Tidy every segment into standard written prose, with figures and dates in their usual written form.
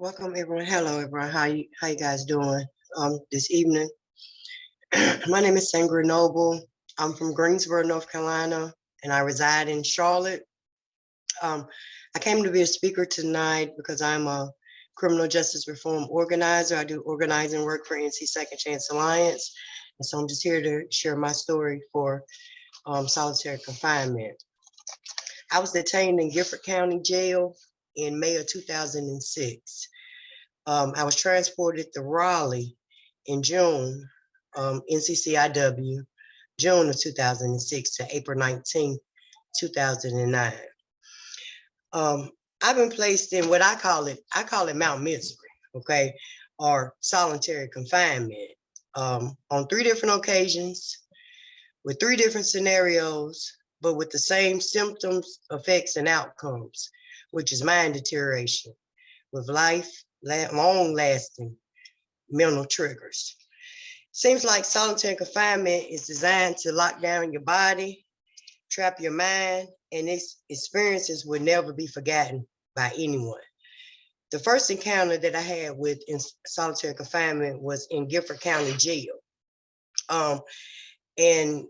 Welcome everyone. Hello everyone. How you guys doing this evening? My name is Sangria Noble. I'm from Greensboro, North Carolina, and I reside in Charlotte. Um, I came to be a speaker tonight because I'm a criminal justice reform organizer. I do organizing work for NC Second Chance Alliance. And so I'm just here to share my story for solitary confinement. I was detained in Gifford County Jail in May of 2006. I was transported to Raleigh in June, NCCIW, June of 2006 to April 19, 2009. I've been placed in what I call it Mount Misery, okay, or solitary confinement on 3 different occasions with 3 different scenarios, but with the same symptoms, effects, and outcomes, which is mind deterioration with long-lasting mental triggers. Seems like solitary confinement is designed to lock down your body, trap your mind, and its experiences will never be forgotten by anyone. The first encounter that I had with solitary confinement was in Gifford County Jail. And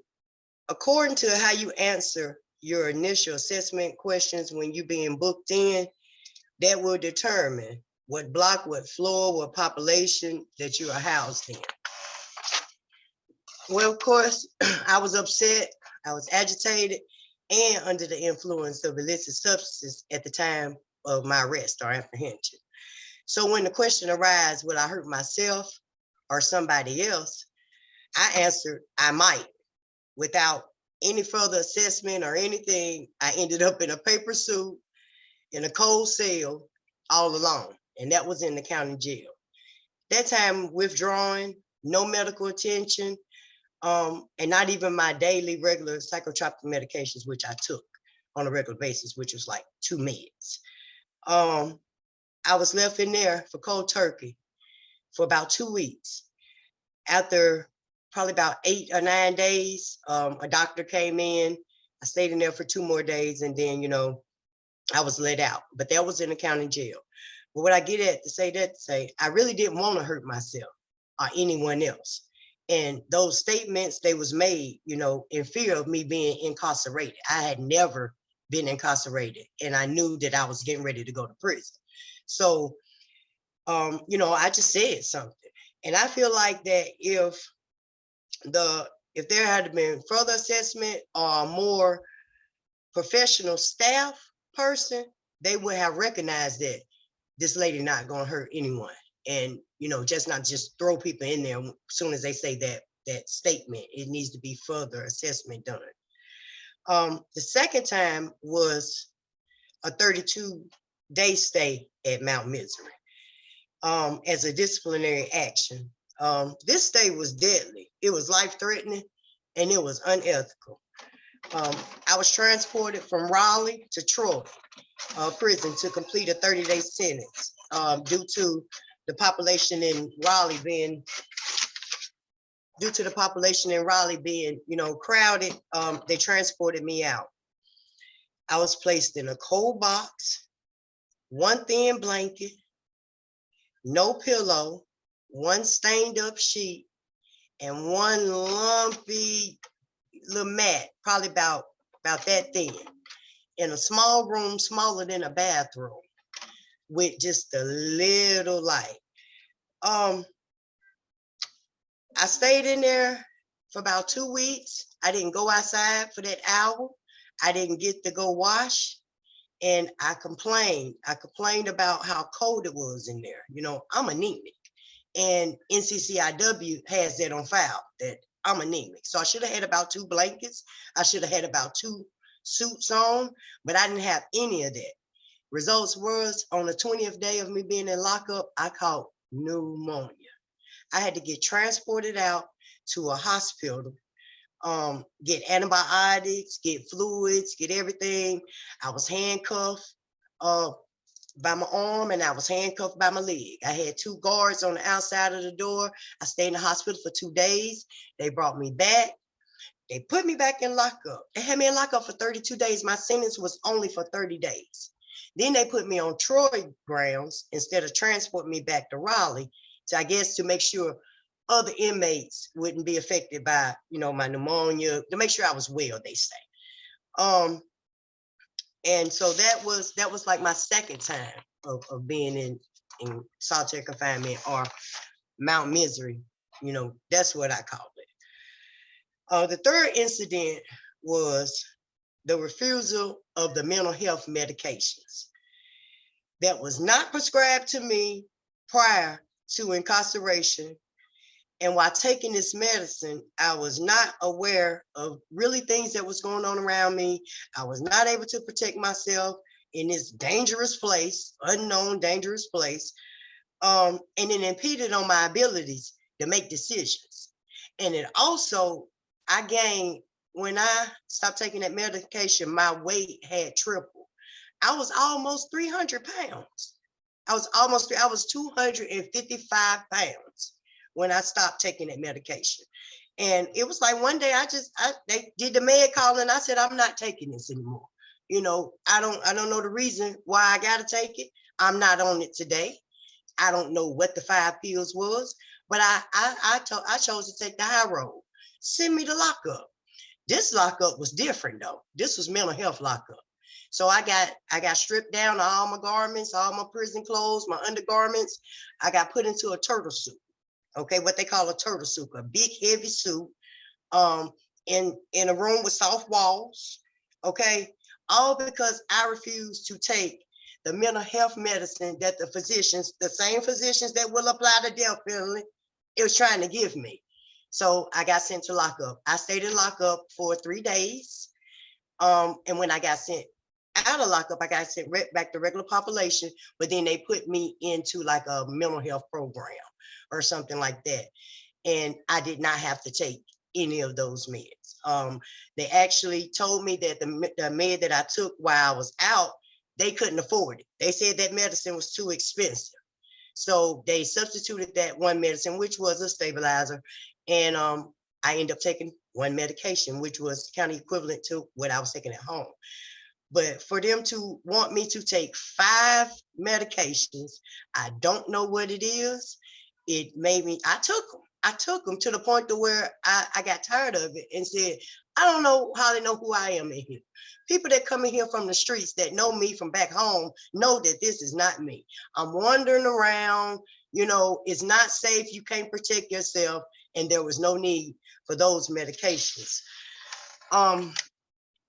according to how you answer your initial assessment questions when you're being booked in, that will determine what block, what floor, what population that you are housed in. Well, of course, I was upset, I was agitated, and under the influence of illicit substances at the time of my arrest or apprehension. So when the question arises, will I hurt myself or somebody else? I answered, I might. Without any further assessment or anything, I ended up in a paper suit in a cold cell all alone. And that was in the county jail. That time withdrawing, no medical attention, and not even my daily regular psychotropic medications, which I took on a regular basis, which was like 2 meds. I was left in there for cold turkey for about 2 weeks. After probably about 8 or 9 days, a doctor came in. I stayed in there for 2 more days, and then, I was let out. But that was in the county jail. But what I get at to say, I really didn't want to hurt myself or anyone else. And those statements, they was made, in fear of me being incarcerated. I had never been incarcerated, and I knew that I was getting ready to go to prison. So, I just said something. And I feel like that if there had been further assessment or a more professional staff person, they would have recognized that this lady not gonna hurt anyone. And, just not just throw people in there as soon as they say that statement. It needs to be further assessment done. The second time was a 32-day stay at Mount Misery as a disciplinary action. This stay was deadly. It was life-threatening, and it was unethical. I was transported from Raleigh to Troy prison to complete a 30-day sentence due to the population in Raleigh being crowded. They transported me out. I was placed in a cold box, 1 thin blanket, no pillow, 1 stained up sheet, and 1 lumpy little mat, probably about that thin, in a small room, smaller than a bathroom, with just a little light. I stayed in there for about 2 weeks. I didn't go outside for that hour. I didn't get to go wash. And I complained. I complained about how cold it was in there. I'm anemic. And NCCIW has that on file, that I'm anemic. So I should have had about 2 blankets. I should have had about 2 suits on, but I didn't have any of that. Results was, on the 20th day of me being in lockup, I caught pneumonia. I had to get transported out to a hospital, get antibiotics, get fluids, get everything. I was handcuffed by my arm, and I was handcuffed by my leg. I had 2 guards on the outside of the door. I stayed in the hospital for 2 days. They brought me back. They put me back in lockup. They had me in lockup for 32 days. My sentence was only for 30 days. Then they put me on Troy grounds instead of transporting me back to Raleigh, to, I guess, to make sure other inmates wouldn't be affected by, my pneumonia, to make sure I was well, they say. And so that was like my second time of being in solitary confinement, or Mount Misery. That's what I call it. The third incident was the refusal of the mental health medications that was not prescribed to me prior to incarceration. And while taking this medicine, I was not aware of really things that was going on around me. I was not able to protect myself in this dangerous place, unknown dangerous place. And it impeded on my abilities to make decisions. And it also, when I stopped taking that medication, my weight had tripled. I was almost 300 pounds. I was 255 pounds when I stopped taking that medication. And it was like one day they did the med call, and I said, I'm not taking this anymore. I don't know the reason why I got to take it. I'm not on it today. I don't know what the 5 pills was, but I chose to take the high road. Send me to lockup. This lockup was different though. This was mental health lockup. So I got stripped down all my garments, all my prison clothes, my undergarments. I got put into a turtle suit. Okay, what they call a turtle suit, a big heavy suit, in a room with soft walls. Okay, all because I refused to take the mental health medicine that the same physicians that will apply the death penalty, it was trying to give me. So I got sent to lockup. I stayed in lockup for 3 days. And when I got sent out of lockup, I got sent back to regular population, but then they put me into like a mental health program or something like that. And I did not have to take any of those meds. They actually told me that the med that I took while I was out, they couldn't afford it. They said that medicine was too expensive. So they substituted that one medicine, which was a stabilizer. And I ended up taking one medication, which was kind of equivalent to what I was taking at home. But for them to want me to take 5 medications, I don't know what it is. It made me, I took them to the point to where I got tired of it and said, I don't know how they know who I am in here. People that come in here from the streets that know me from back home know that this is not me. I'm wandering around, it's not safe. You can't protect yourself. And there was no need for those medications.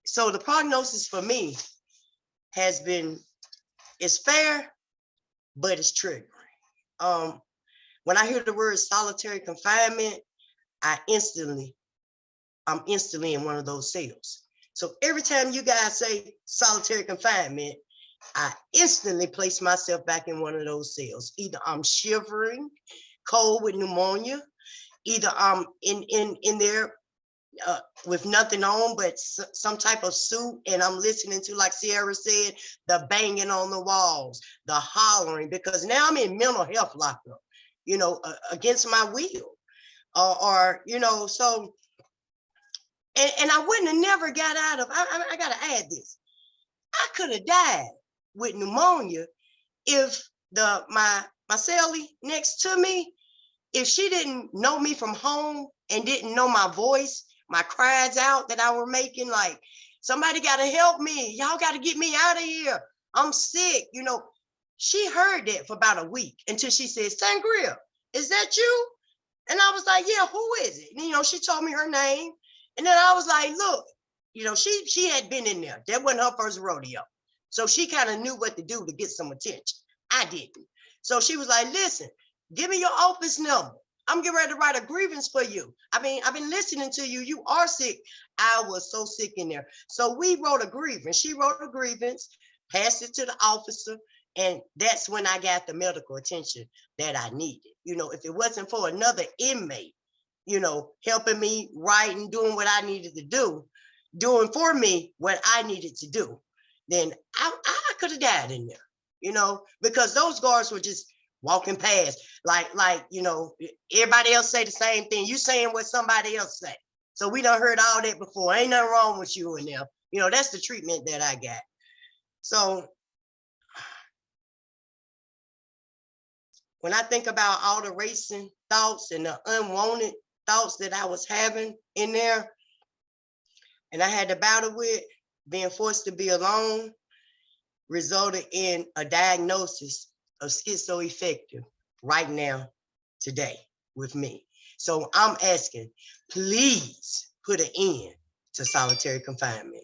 So the prognosis for me it's fair, but it's triggering. When I hear the word solitary confinement, I'm instantly in one of those cells. So every time you guys say solitary confinement, I instantly place myself back in one of those cells. Either I'm shivering, cold with pneumonia, either I'm in there with nothing on but some type of suit, and I'm listening to, like Sierra said, the banging on the walls, the hollering, because now I'm in mental health lockup, against my will, so, and I wouldn't have never got out of, I gotta add this, I could have died with pneumonia if my cellie next to me, if she didn't know me from home and didn't know my voice, my cries out that I were making, like, somebody got to help me. Y'all got to get me out of here. I'm sick. She heard that for about a week until she said, Sangria, is that you? And I was like, yeah, who is it? And, she told me her name. And then I was like, look, she had been in there. That wasn't her first rodeo. So she kind of knew what to do to get some attention. I didn't. So she was like, listen, give me your office number. I'm getting ready to write a grievance for you. I've been listening to you. You are sick. I was so sick in there. So we wrote a grievance. She wrote a grievance, passed it to the officer, and that's when I got the medical attention that I needed. If it wasn't for another inmate, helping me write and doing what I needed to do, doing for me what I needed to do, then I could have died in there, because those guards were just walking past, like, everybody else say the same thing. You saying what somebody else say. So we done heard all that before. Ain't nothing wrong with you in there. That's the treatment that I got. So when I think about all the racing thoughts and the unwanted thoughts that I was having in there, and I had to battle with, being forced to be alone resulted in a diagnosis of schizoaffective right now, today, with me. So I'm asking, please put an end to solitary confinement.